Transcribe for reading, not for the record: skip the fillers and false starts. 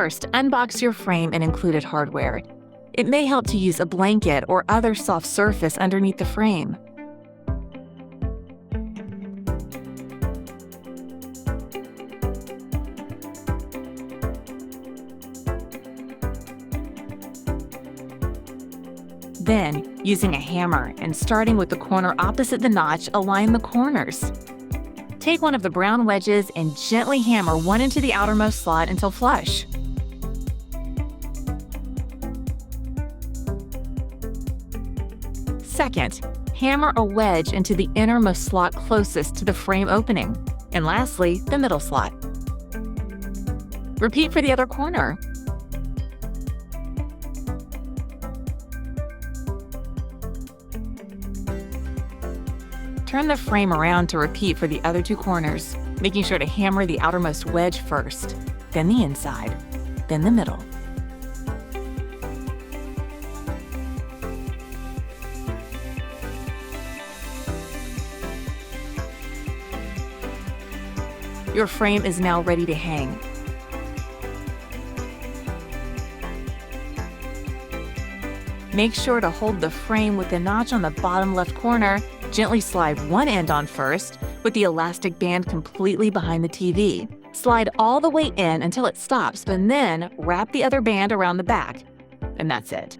First, unbox your frame and included hardware. It may help to use a blanket or other soft surface underneath the frame. Then, using a hammer and starting with the corner opposite the notch, align the corners. Take one of the brown wedges and gently hammer one into the outermost slot until flush. Second, hammer a wedge into the innermost slot closest to the frame opening. And lastly, the middle slot. Repeat for the other corner. Turn the frame around to repeat for the other two corners, making sure to hammer the outermost wedge first, then the inside, then the middle. Your frame is now ready to hang. Make sure to hold the frame with the notch on the bottom left corner. Gently slide one end on first, with the elastic band completely behind the TV. Slide all the way in until it stops, and then wrap the other band around the back. And that's it.